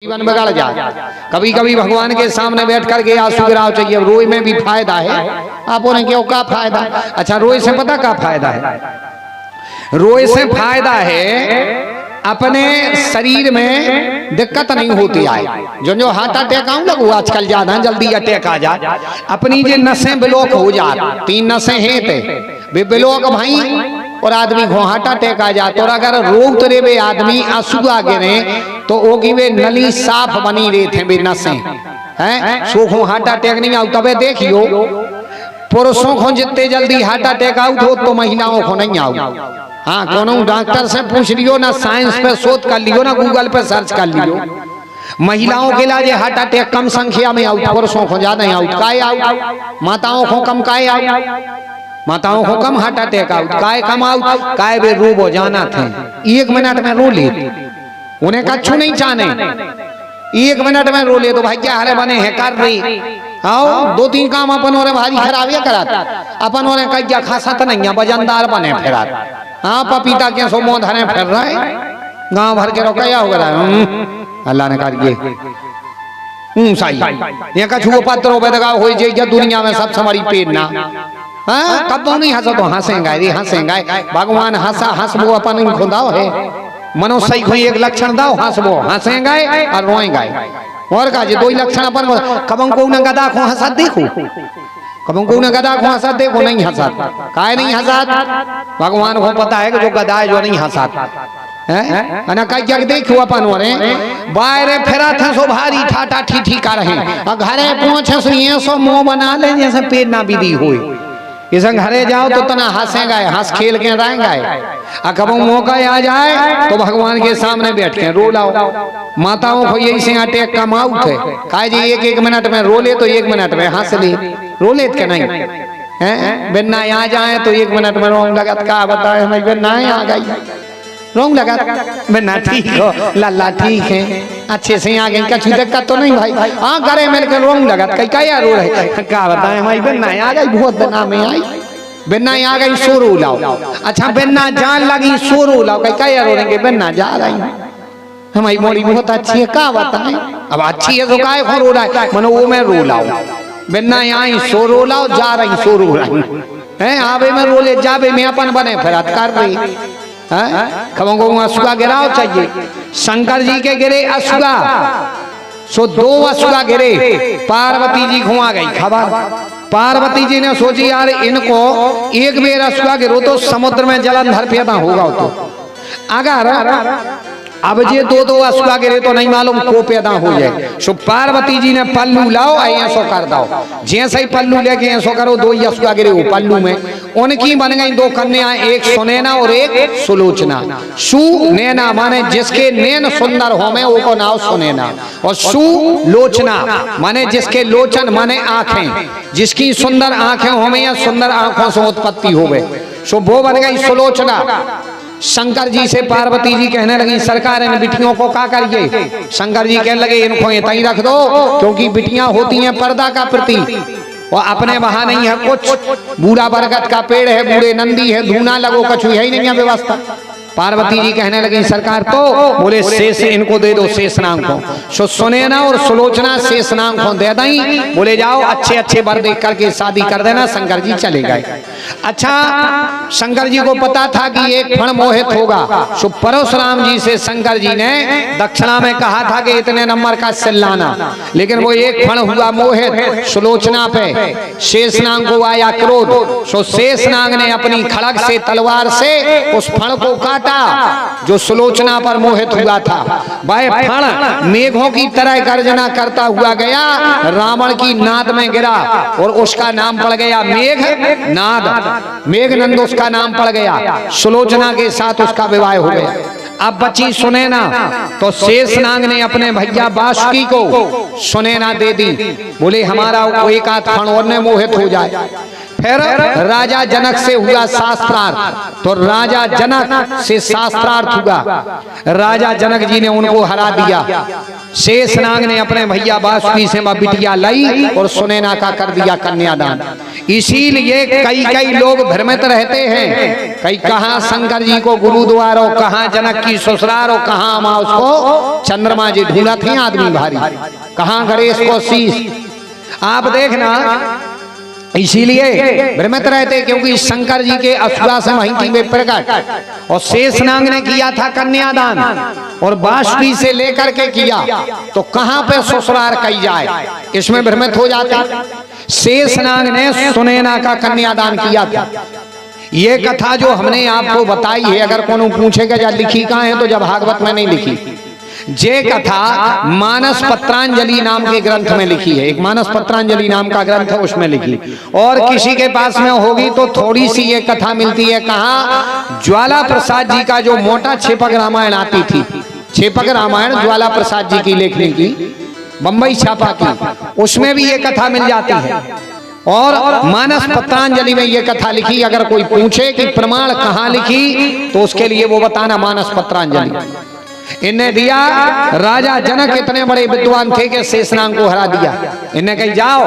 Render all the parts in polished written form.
जीवन बिगड़ जाए। कभी कभी भगवान के सामने बैठ करके आंसू गिराव चाहिए। रोए में भी फायदा है। आप बोले क्यों, क्या फायदा? अच्छा, रोए से पता क्या फायदा है? रोए से फायदा है अपने शरीर में दिक्कत नहीं होती है। जो हार्ट अटैक आऊं लगू आजकल ज्यादा जल्दी अटैक आ जाए। अपनी जो नसें ब्लॉक हो जाए, 3 नसें हैं वे ब्लॉक भाई, और आदमी को हार्ट अटैक आ जाए। और अगर रोग तरे वे आदमी आंसू आ गिरे तो ओगी वे नली साफ बनी रहे थे वे नसें हैं, सो हार्ट अटैक नहीं आऊ। तबे देखियो पुरुषों को जितने जल्दी हार्ट अटैक आउट हो तो महिलाओं को नहीं आऊ। हाँ, कोनो डॉक्टर से पूछ लियो ना, साइंस पे शोध कर लियो ना, गूगल पे सर्च कर लियो। महिलाओं के इलाज हार्ट अटैक कम संख्या में आउट, पुरुषों को ज्यादा आउट। काय आउट? माताओं को कम काय आउट, माताओं को कम हार्ट अटैक आउट। काय कम आउट? काय वे रो हो जाना थे, 1 मिनट में रो ले, उन्हें कछु नहीं चाहने, 1 मिनट में रो ले तो भाई क्या हारे बने हैं कर रही। आओ 2-3 काम अपन और भारी खराब ये कराता, अपन और क्या खासा तो नहीं है, वजनदार बने फिरा। हाँ, पपीता के सो मोह धरे फिर रहा है, गांव भर के रोकया हो गया। अल्लाह ने करिए सही ये कछु पत्र हो जाए दुनिया में सब समरी पेड़ ना। हाँ, कब नहीं हंसो तो हंसेंगे रे हंसेंगे। भगवान हंसा हंसबो अपन खुदाओ है, मनुष्य को एक लक्षण दाओ, हंसबो हंसेंगे और रोएंगे। और का 2 लक्षण अपन कबं को न गदा को हंसा देखो, कबं को न गदा को हंसा देखो, नहीं हंसा। काय नहीं हंसा? भगवान को पता है कि जो गदा है जो नहीं हंसा है ना। क्या देखो अपन ओरे बाहर फेरा था सो भारी ठाटा ठीठी कर रहे, घरे पहुंचे सो ये सो मुंह बना ले जैसे पेट ना विधि हुई। इस घरे जाओ तो तना हंसेगा, हंस खेल के रहेंगे। कब मौका आ जाए तो भगवान के सामने बैठ के रो लाओ। माताओं को यही से अटैक कम आउट है। कहा जी 1-1 मिनट में रो ले तो 1 मिनट में हंस ले, रो ले के नहीं है। बिन्ना आ जाए तो 1 मिनट में रोंग लगा, क्या बताए हमें बिन्ना आ गई, रोंग लगा बिन्ना ठीक हो, लल्ला ठीक है, अच्छे से आ गई, कछु दिक्कत तो नहीं भाई। हाँ, घरे मिलकर रोंग लगा, कई क्या रो रहे, क्या बताए हमारी बिन्ना आ गई, बहुत बिना में आई, बिन्ना आ गई सो रो लाओ। अच्छा, बिन्ना जान लगी सो रो लाओ, कई क्या रो रहे, बिन्ना जा रही हमारी मोड़ी बहुत अच्छी है, क्या बताए। अब अच्छी है तो काय रो रहा है, मनो वो मैं रो लाओ। बिन्ना आई सो रो लाओ, जा रही सो रो रही है, आवे में रो ले, जावे में अपन बने फिर कर रही है। खबों को असुआ गिराओ चाहिए। शंकर जी के गिरे असुआ, सो 2 असुआ गिरे, पार्वती जी घुमा गई खबर। पार्वती जी ने सोची यार इनको एक बेर असुआ गिरो तो समुद्र में जलंधर पैदा होगा। तो अगर अब ये 2-2 असुआ गिरे तो नहीं मालूम को पैदा हो जाए। सो पार्वती जी ने पल्लू लाओ ऐसो कर दो, जैसे ही पल्लू लेके ऐसो करो 2 असुआ गिरे वो पल्लू में। उनकी बन गई 2 कन्या, एक सुनैना और एक सुलोचना। सुनैना माने जिसके नैन सुंदर हो में वो को नाम सुनैना, और सुलोचना माने जिसके लोचन माने आंखें, जिसकी सुंदर आंखें हो में या सुंदर आंखों से उत्पत्ति हो गए, सो वो बन गई सुलोचना। शंकर जी से पार्वती जी कहने लगी सरकार इन बिटियों को क्या करिए। शंकर जी कहने लगे इनको ये तई रख दो, क्योंकि बिटियां होती हैं पर्दा का प्रतीक, और अपने वहां नहीं है कुछ। बूढ़ा बरगद का पेड़ है, बूढ़े नंदी है, धूना लगो, कछु यही नहीं है व्यवस्था। पार्वती जी कहने लगी सरकार तो बोले शेष इनको दे दो, शेष नाम को। सो सुनैना और सुलोचना शेष नाम को दे दई, बोले जाओ अच्छे अच्छे वर देख करके शादी कर देना। शंकर जी चले गए। अच्छा, शंकर जी को पता था कि एक फण मोहित होगा। सो परशुराम जी से शंकर जी ने दक्षिणा में कहा था कि इतने नंबर का सिल्लाना, लेकिन वो एक फण हुआ मोहित सुलोचना पे। शेषनाग को आया क्रोध, सो शेषनाग ने अपनी खड़ग से तलवार से उस फण को काटा जो सुलोचना पर मोहित हुआ था। वह फण मेघों की तरह गर्जना करता हुआ गया, रावण की नाद में गिरा और उसका नाम पड़ गया मेघनाद। मेघनंद उसका नाम पड़ गया। सुलोचना के साथ उसका विवाह हो गया। अब बची सुनैना, तो शेषनाग ने अपने भैया वासुकी को सुनैना दे दी, बोले हमारा एक आध फण और ने मोहित हो जाए। फिर राजा जनक से हुआ शास्त्रार्थ, तो राजा जनक से शास्त्रार्थ हुआ। राजा जनक जी ने उनको हरा दिया। शेषनाग ने अपने भैया बासुकी से बिटिया लाई और सुनैना का कर दिया कन्यादान। इसीलिए कई कई लोग भ्रमित रहते हैं, कई कहाँ शंकर जी को गुरुद्वार हो, कहाँ जनक की ससुराल हो, कहाँ माँ उसको चंद्रमा जी ढूंढा थे आदमी भारी, कहाँ गणेश को शीश। आप देखना इसीलिए भ्रमित रहते, क्योंकि शंकर जी के असुरा से वहीं की वे प्रकट, और शेषनाग ने किया था कन्यादान और बासुकी से लेकर के किया, तो कहां पे ससुराल कही जाए, इसमें भ्रमित हो जाते। शेषनाग ने सुनैना का कन्यादान किया था। ये कथा जो हमने आपको बताई है, अगर कौन पूछेगा जा लिखी कहाँ है, तो जब भागवत में नहीं लिखी। जे कथा मानस पत्रांजलि नाम के ग्रंथ में लिखी है, एक मानस पत्रांजलि नाम का ग्रंथ है उसमें लिखी, और किसी के पास में होगी तो थोड़ी सी ये कथा मिलती है। कहा ज्वाला प्रसाद जी का जो मोटा छेपक रामायण आती थी, छेपक रामायण ज्वाला प्रसाद जी की लेखनी की, बंबई छापा की, उसमें भी ये कथा मिल जाती है। और मानस पत्रांजलि में ये कथा लिखी। अगर कोई पूछे कि प्रमाण कहाँ लिखी, तो उसके लिए वो बताना मानस पत्रांजलि। इन्हें दिया, राजा जनक इतने बड़े विद्वान थे कि शेषनाग को हरा दिया। इन्हें कही जाओ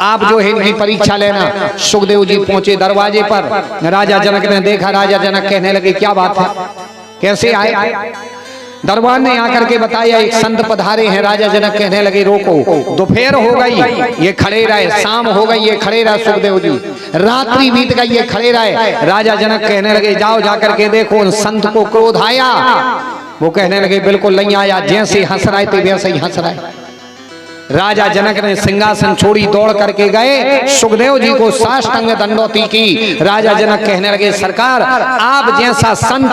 आप जो है इनकी परीक्षा लेना। सुखदेव जी पहुंचे दरवाजे पर, राजा जनक ने देखा, राजा जनक कहने लगे क्या बात है, कैसे आए? दरबार ने आकर के बताया एक संत पधारे हैं। राजा जनक कहने लगे रोको, दोपहर हो गई ये खड़े रहे, शाम हो गई ये खड़े रहे, सुखदेव जी रात्रि बीत गई ये खड़े रहे। राजा जनक कहने लगे जाओ जाकर के देखो। उन संत को क्रोध आया, वो कहने लगे बिल्कुल नहीं आया, जैसे हंस रहे थे वैसे ही हंस रहे। राजा जनक ने सिंहासन छोड़ी दौड़ करके गए, सुखदेव जी को साष्टांग दंडोती की। राजा जनक कहने लगे सरकार आप जैसा संत,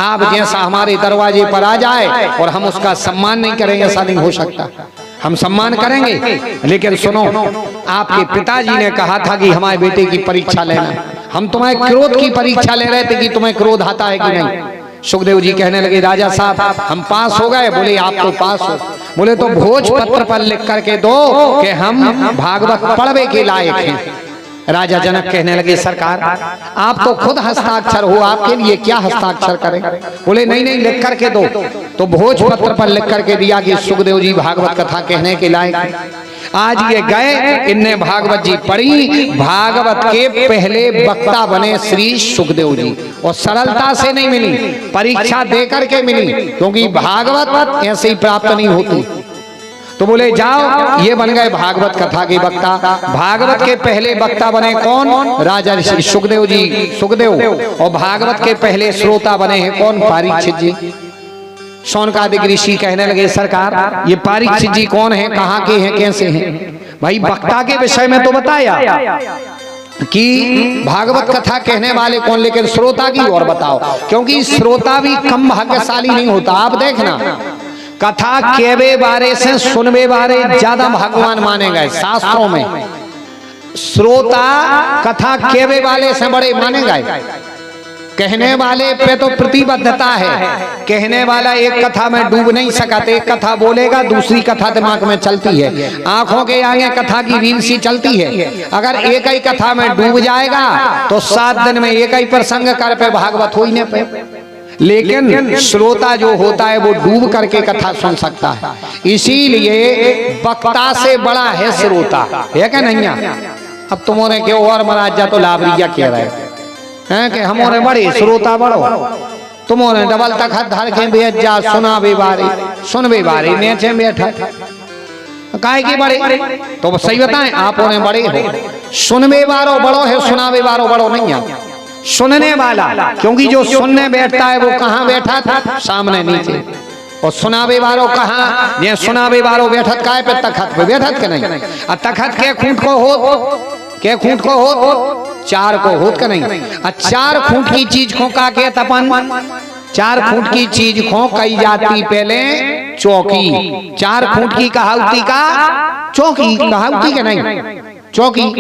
आप जैसा हमारे दरवाजे पर आ जाए और हम उसका सम्मान नहीं करेंगे, ऐसा नहीं हो सकता। हम सम्मान करेंगे, लेकिन सुनो आपके पिताजी ने कहा था कि हमारे बेटे की परीक्षा लेना, हम तुम्हारे क्रोध की परीक्षा ले रहे थे कि तुम्हें क्रोध आता है कि नहीं। सुखदेव जी कहने लगे राजा साहब हम पास हो गए। बोले आप तो पास हो। बोले तो भोजपत्र पर लिख करके दो कि हम भागवत पढ़ने के लायक हैं। राजा जनक कहने लगे सरकार आप तो खुद हस्ताक्षर हो, आपके लिए क्या हस्ताक्षर करें। बोले नहीं नहीं लिख करके दो। तो भोजपत्र पर लिख करके दिया कि सुखदेव जी भागवत कथा कहने के लायक। आज ये गए, इनने भागवत जी पढ़ी, भागवत के पहले वक्ता बने श्री सुखदेव जी। और सरलता से नहीं मिली, परीक्षा दे करके मिली, क्योंकि भागवत ऐसे ही प्राप्त नहीं होती। तो बोले जाओ ये बन गए भागवत कथा के वक्ता। भागवत के पहले वक्ता बने कौन? राजा सुखदेव जी, सुखदेव। और भागवत के पहले श्रोता बने हैं कौन? परीक्षित जी। शौनकादिक ऋषि कहने लगे सरकार ये परीक्षित जी कौन है, कहाँ के हैं, कैसे हैं? भाई वक्ता के विषय में तो बताया कि भागवत कथा कहने वाले कौन, लेकिन श्रोता की और बताओ, क्योंकि श्रोता भी कम भाग्यशाली नहीं होता। आप देखना कथा केवे बारे से सुनवे बारे ज्यादा भगवान माने गए शास्त्रों में। श्रोता कथा केवे वाले से बड़े माने गए। कहने वाले पे तो प्रतिबद्धता है, कहने वाला एक कथा में डूब नहीं सकता, एक कथा बोलेगा दूसरी कथा दिमाग में चलती है, आंखों के आगे कथा की रील सी चलती है। अगर एक ही कथा में डूब जाएगा तो 7 दिन में एक ही प्रसंग कर पे भागवत हो ही नहीं पे। लेकिन श्रोता जो होता है वो डूब करके कथा सुन सकता है। इसीलिए वक्ता से बड़ा है श्रोता, है क्या नहीं? अब तुमने क्यों और महाराज जा तो लाभरिया कह रहे हैं कि हमारे बड़े श्रोता बड़ो, तुमने डबल तखत धर के बेच जा सुना बेबारे, सुन बेबारे नेचे बैठा काहे की बड़े। तो सही बताएं आप बड़े हो, सुनवे बारो बड़ो है, सुनावे बारो बड़ो नहीं है। सुनने वाला, क्योंकि जो सुनने बैठता है वो कहाँ बैठा था? सामने नीचे। और सुनावे वारो कहाँ? ये सुनावे वारो बैठत का है पे तखत पे बैठत के नहीं। और तखत के खूंट को हो, के खूंट को हो? 4 को होत का नहीं। 4 खूंट की चीज को का के तपन, 4 खूंट की चीज को कही जाती पहले चौकी। 4 खूंट की कहावती का चौकी, कहावती के नहीं चौकी।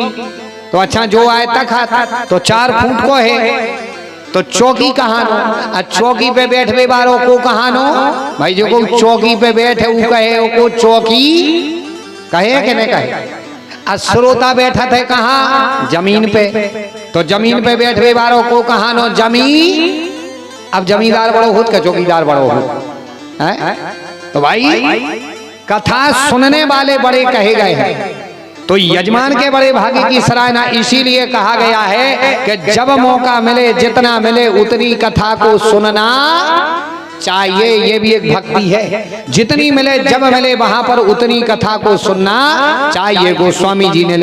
तो अच्छा जो आए तखत तो 4 खूंट को है, तो चौकी कहाँ नो? चौकी पे बैठे वालों को कहाँ नो? भाई जो को चौकी पे बैठे वो कहे वो चौकी कहे कि नहीं कहे? श्रोता बैठा थे कहाँ? जमीन पे। तो जमीन पे बैठे वालों को कहाँ नो? जमीन। अब जमींदार बड़ो होत का चौकीदार बड़ो हो है? तो भाई कथा सुनने वाले बड़े कहे गए हैं, तो यजमान के बड़े भाग्य की सराहना इसीलिए कहा गया है कि जब मौका मिले, जितना मिले उतनी कथा को सुनना चाहिए। ये भी एक भक्ति है, जितनी मिले जब मिले वहां पर उतनी कथा को सुनना चाहिए। गोस्वामी जी ने